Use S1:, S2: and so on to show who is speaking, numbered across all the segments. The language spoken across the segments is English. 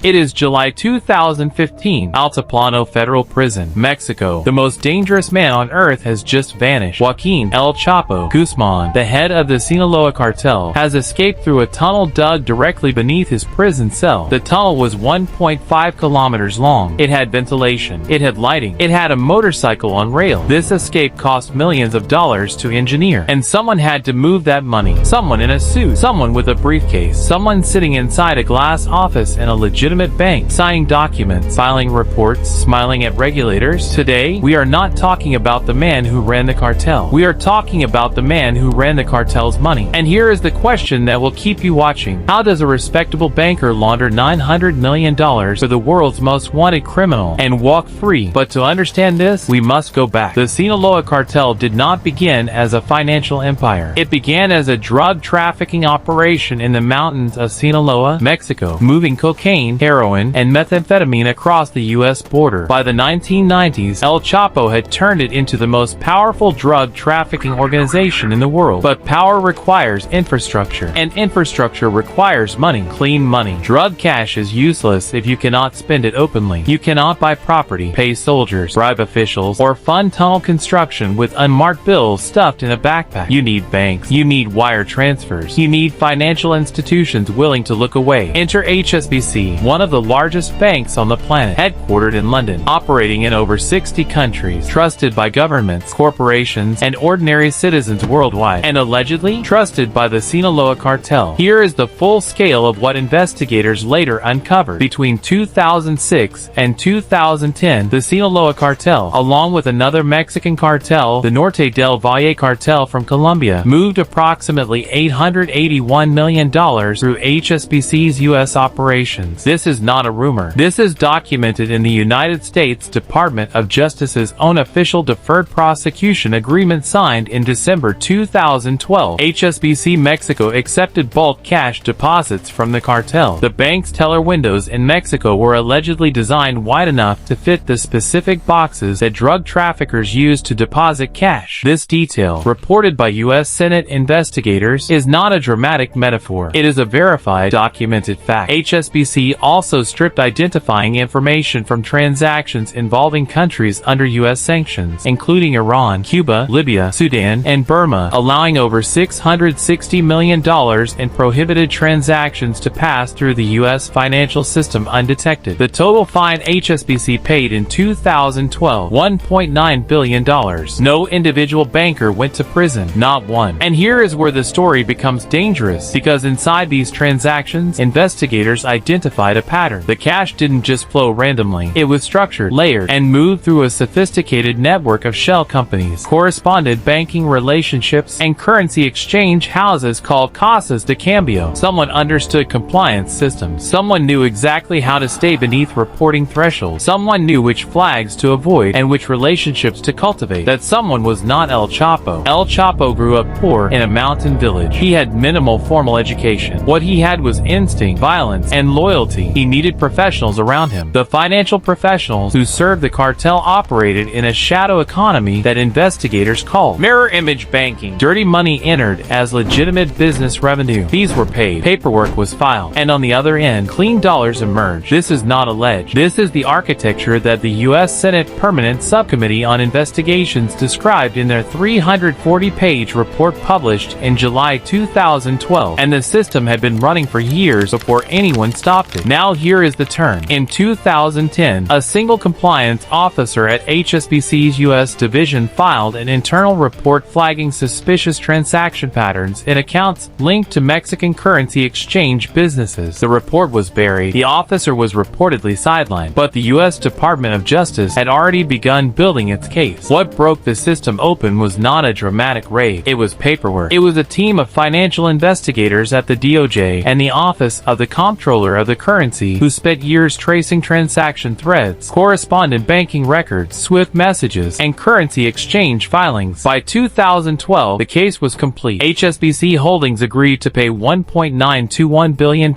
S1: It is July 2015, Altiplano Federal Prison, Mexico. The most dangerous man on earth has just vanished. Joaquin El Chapo Guzman, the head of the Sinaloa Cartel, has escaped through a tunnel dug directly beneath his prison cell. The tunnel was 1.5 kilometers long. It had ventilation. It had lighting. It had a motorcycle on rails. This escape cost millions of dollars to engineer. And someone had to move that money. Someone in a suit. Someone with a briefcase. Someone sitting inside a glass office in a legitimate bank, signing documents, filing reports, smiling at regulators. Today, we are not talking about the man who ran the cartel. We are talking about the man who ran the cartel's money. And here is the question that will keep you watching. How does a respectable banker launder $900 million for the world's most wanted criminal and walk free? But to understand this, we must go back. The Sinaloa Cartel did not begin as a financial empire. It began as a drug trafficking operation in the mountains of Sinaloa, Mexico, moving cocaine, heroin, and methamphetamine across the U.S. border. By the 1990s, El Chapo had turned it into the most powerful drug trafficking organization in the world. But power requires infrastructure, and infrastructure requires money. Clean money. Drug cash is useless if you cannot spend it openly. You cannot buy property, pay soldiers, bribe officials, or fund tunnel construction with unmarked bills stuffed in a backpack. You need banks. You need wire transfers. You need financial institutions willing to look away. Enter HSBC, one of the largest banks on the planet, headquartered in London, operating in over 60 countries, trusted by governments, corporations, and ordinary citizens worldwide, and allegedly trusted by the Sinaloa Cartel. Here is the full scale of what investigators later uncovered. Between 2006 and 2010, the Sinaloa Cartel, along with another Mexican cartel, the Norte del Valle Cartel from Colombia, moved approximately $881 million through HSBC's U.S. operations. This is not a rumor. This is documented in the United States Department of Justice's own official deferred prosecution agreement signed in December 2012. HSBC Mexico accepted bulk cash deposits from the cartel. The bank's teller windows in Mexico were allegedly designed wide enough to fit the specific boxes that drug traffickers use to deposit cash. This detail, reported by US Senate investigators, is not a dramatic metaphor. It is a verified, documented fact. HSBC also stripped identifying information from transactions involving countries under US sanctions, including Iran, Cuba, Libya, Sudan, and Burma, allowing over $660 million in prohibited transactions to pass through the US financial system undetected. The total fine HSBC paid in 2012, $1.9 billion. No individual banker went to prison, not one. And here is where the story becomes dangerous, because inside these transactions, investigators identified a pattern. The cash didn't just flow randomly. It was structured, layered, and moved through a sophisticated network of shell companies, correspondent banking relationships, and currency exchange houses called casas de cambio. Someone understood compliance systems. Someone knew exactly how to stay beneath reporting thresholds. Someone knew which flags to avoid and which relationships to cultivate. That someone was not El Chapo. El Chapo grew up poor in a mountain village. He had minimal formal education. What he had was instinct, violence, and loyalty. He needed professionals around him. The financial professionals who served the cartel operated in a shadow economy that investigators called mirror image banking. Dirty money entered as legitimate business revenue. Fees were paid. Paperwork was filed. And on the other end, clean dollars emerged. This is not alleged. This is the architecture that the US Senate Permanent Subcommittee on Investigations described in their 340-page report published in July 2012. And the system had been running for years before anyone stopped it. Now here is the turn. In 2010, a single compliance officer at HSBC's U.S. division filed an internal report flagging suspicious transaction patterns in accounts linked to Mexican currency exchange businesses. The report was buried. The officer was reportedly sidelined, but the U.S. Department of Justice had already begun building its case. What broke the system open was not a dramatic raid. It was paperwork. It was a team of financial investigators at the DOJ and the Office of the Comptroller of the Currency who spent years tracing transaction threads, correspondent banking records, SWIFT messages, and currency exchange filings. By 2012, the case was complete. HSBC Holdings agreed to pay $1.921 billion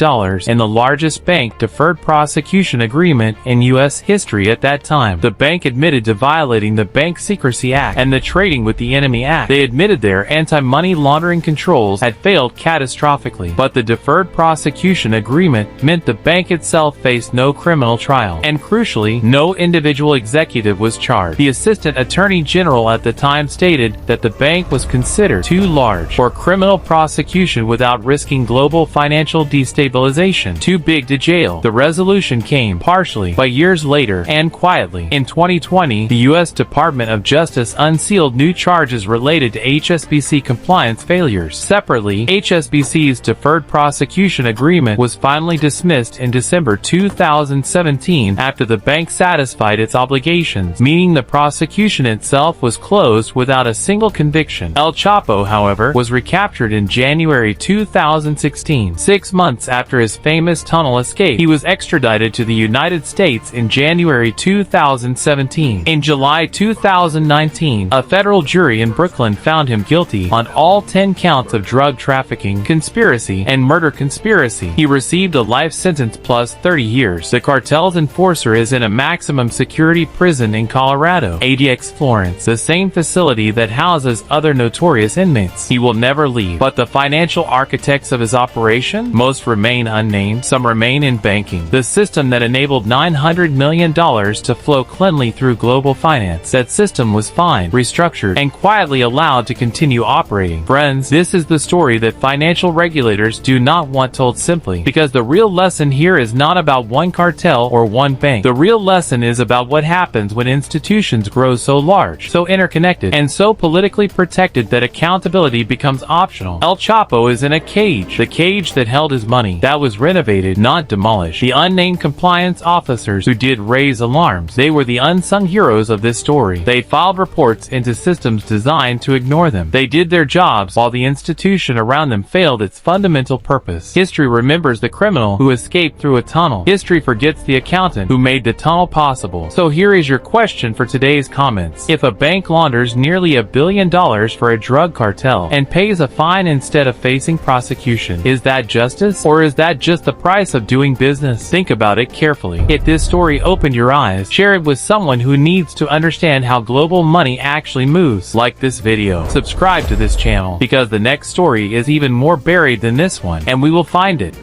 S1: in the largest bank deferred prosecution agreement in U.S. history at that time. The bank admitted to violating the Bank Secrecy Act and the Trading with the Enemy Act. They admitted their anti-money laundering controls had failed catastrophically, but the deferred prosecution agreement meant the bank bank itself faced no criminal trial, and crucially, no individual executive was charged. The Assistant Attorney General at the time stated that the bank was considered too large for criminal prosecution without risking global financial destabilization, too big to jail. The resolution came partially, but years later, and quietly. In 2020, the U.S. Department of Justice unsealed new charges related to HSBC compliance failures. Separately, HSBC's deferred prosecution agreement was finally dismissed in December 2017 after the bank satisfied its obligations, meaning the prosecution itself was closed without a single conviction. El Chapo, however, was recaptured in January 2016. 6 months after his famous tunnel escape, he was extradited to the United States in January 2017. In July 2019, a federal jury in Brooklyn found him guilty on all 10 counts of drug trafficking, conspiracy, and murder conspiracy. He received a life sentence plus 30 years. The cartel's enforcer is in a maximum security prison in Colorado, ADX Florence, the same facility that houses other notorious inmates. He will never leave. But the financial architects of his operation? Most remain unnamed, some remain in banking. The system that enabled $900 million to flow cleanly through global finance. That system was fined, restructured, and quietly allowed to continue operating. Friends, this is the story that financial regulators do not want told simply, because the real lesson here is not about one cartel or one bank. The real lesson is about what happens when institutions grow so large, so interconnected, and so politically protected that accountability becomes optional. El Chapo is in a cage, the cage that held his money, that was renovated, not demolished. The unnamed compliance officers who did raise alarms, they were the unsung heroes of this story. They filed reports into systems designed to ignore them. They did their jobs while the institution around them failed its fundamental purpose. History remembers the criminal who escaped through a tunnel. History forgets the accountant who made the tunnel possible. So here is your question for today's comments. If a bank launders nearly $1 billion for a drug cartel and pays a fine instead of facing prosecution, is that justice, or is that just the price of doing business? Think about it carefully. If this story opened your eyes, share it with someone who needs to understand how global money actually moves. Like this video, subscribe to this channel, because the next story is even more buried than this one, and we will find it.